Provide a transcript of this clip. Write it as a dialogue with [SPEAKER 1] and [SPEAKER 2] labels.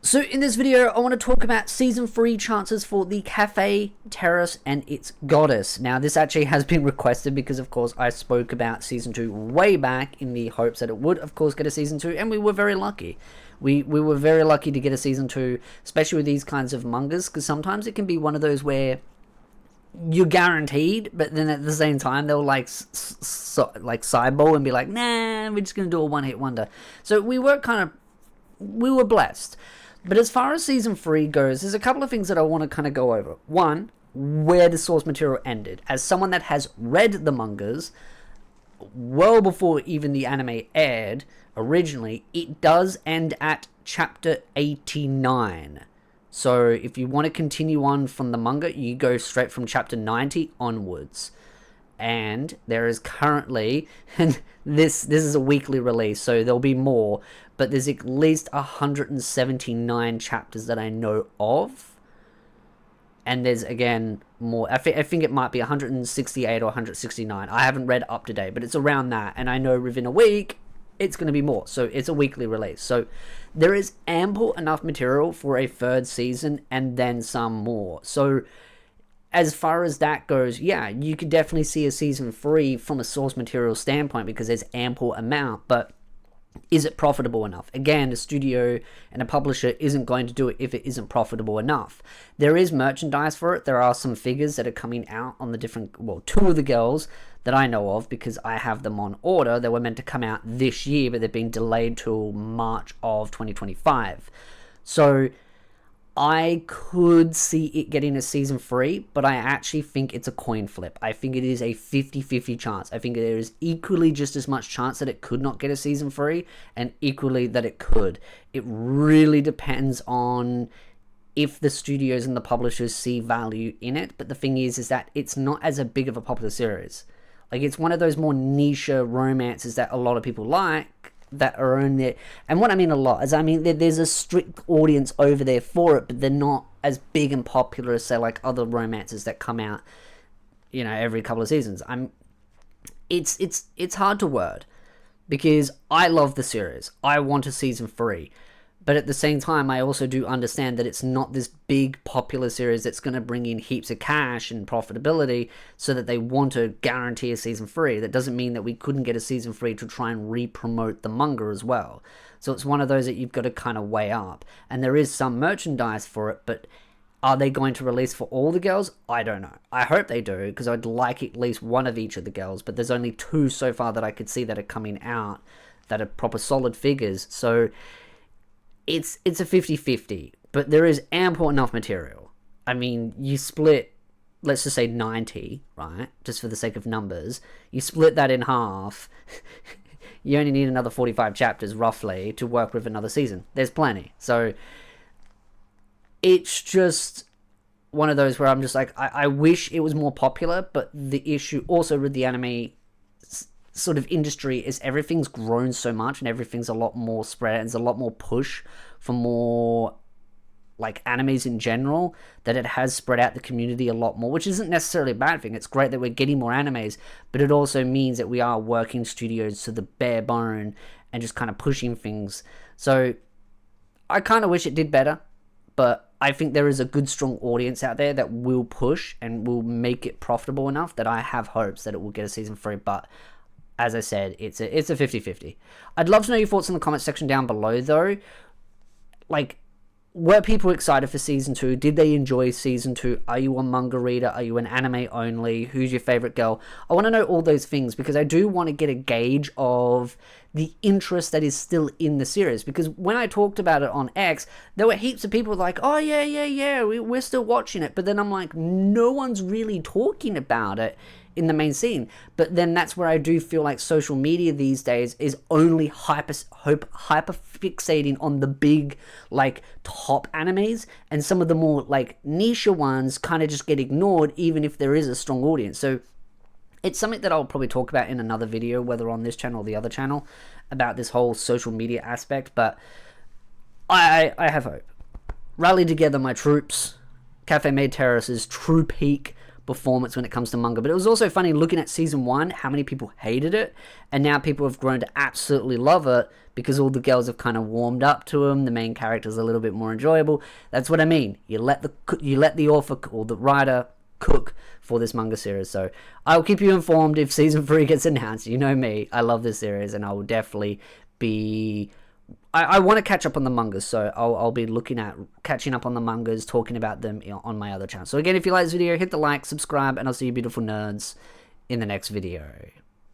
[SPEAKER 1] So in this video, I want to talk about Season 3 chances for the Café, Terrace, and its Goddess. Now, this actually has been requested because, of course, I spoke about Season 2 way back in the hopes that it would, of course, get a Season 2, and we were very lucky. We were very lucky to get a Season 2, especially with these kinds of mangas, because sometimes it can be one of those where you're guaranteed, but then at the same time, they'll like sideball and be like, nah, we're just going to do a one-hit wonder. So we were blessed. But as far as Season 3 goes, there's a couple of things that I want to kind of go over. One, where the source material ended. As someone that has read the mangas, well before even the anime aired, originally, it does end at chapter 89. So if you want to continue on from the manga, you go straight from chapter 90 onwards. And there is currently, and this is a weekly release, so there'll be more, but there's at least 179 chapters that I know of. And there's, again, more. I think it might be 168 or 169. I haven't read up to date, but it's around that. And I know within a week, it's going to be more. So it's a weekly release. So there is ample enough material for a third season and then some more. So as far as that goes, yeah, you could definitely see a Season 3 from a source material standpoint because there's ample amount, but is it profitable enough? Again, a studio and a publisher isn't going to do it if it isn't profitable enough. There is merchandise for it. There are some figures that are coming out on the different, well, two of the girls that I know of because I have them on order. They were meant to come out this year, but they've been delayed till March of 2025. So I could see it getting a Season 3, but I actually think it's a coin flip. I think it is a 50-50 chance. I think there is equally just as much chance that it could not get a Season 3, and equally that it could. It really depends on if the studios and the publishers see value in it, but the thing is that it's not as a big of a popular series. Like, it's one of those more niche romances that a lot of people like, that are in there. And what I mean a lot is, I mean, there's a strict audience over there for it, but they're not as big and popular as, say, like other romances that come out, you know, every couple of seasons. It's hard to word because I love the series. I want a Season 3. But at the same time, I also do understand that it's not this big popular series that's going to bring in heaps of cash and profitability so that they want to guarantee a Season 3. That doesn't mean that we couldn't get a Season 3 to try and re-promote the manga as well. So it's one of those that you've got to kind of weigh up. And there is some merchandise for it, but are they going to release for all the girls? I don't know. I hope they do, because I'd like at least one of each of the girls, but there's only two so far that I could see that are coming out that are proper solid figures. So it's a 50-50, but there is ample enough material. I mean, you split, let's just say 90, right? Just for the sake of numbers. You split that in half. You only need another 45 chapters, roughly, to work with another season. There's plenty. So it's just one of those where I'm just like, I wish it was more popular, but the issue also with the anime sort of industry is everything's grown so much and everything's a lot more spread and there's a lot more push for more like animes in general, that it has spread out the community a lot more, which isn't necessarily a bad thing. It's great that we're getting more animes, but it also means that we are working studios to the bare bone and just kind of pushing things. So I kind of wish it did better, but I think there is a good strong audience out there that will push and will make it profitable enough that I have hopes that it will get a Season 3. But as I said, it's a 50-50. I'd love to know your thoughts in the comment section down below, though. Like, were people excited for Season 2? Did they enjoy Season 2? Are you a manga reader? Are you an anime only? Who's your favorite girl? I want to know all those things because I do want to get a gauge of the interest that is still in the series. Because when I talked about it on X, there were heaps of people like, oh, yeah, we're still watching it. But then I'm like, no one's really talking about it in the main scene. But then that's where I do feel like social media these days is only hyper fixating on the big, like, top animes, and some of the more, like, niche ones kind of just get ignored even if there is a strong audience. So it's something that I'll probably talk about in another video, whether on this channel or the other channel, about this whole social media aspect. But I have hope. Rally together, my troops. Café made Terrace's true peak performance when it comes to manga. But it was also funny looking at season 1, how many people hated it, and now people have grown to absolutely love it because all the girls have kind of warmed up to him. The main character's a little bit more enjoyable. That's what I mean. You let the author or the writer cook for this manga series. So I'll keep you informed if season 3 gets announced. You know me, I love this series, and I will definitely be... I want to catch up on the mangas, so I'll be looking at catching up on the mangas, talking about them on my other channel. So again, if you like this video, hit the like, subscribe, and I'll see you beautiful nerds in the next video.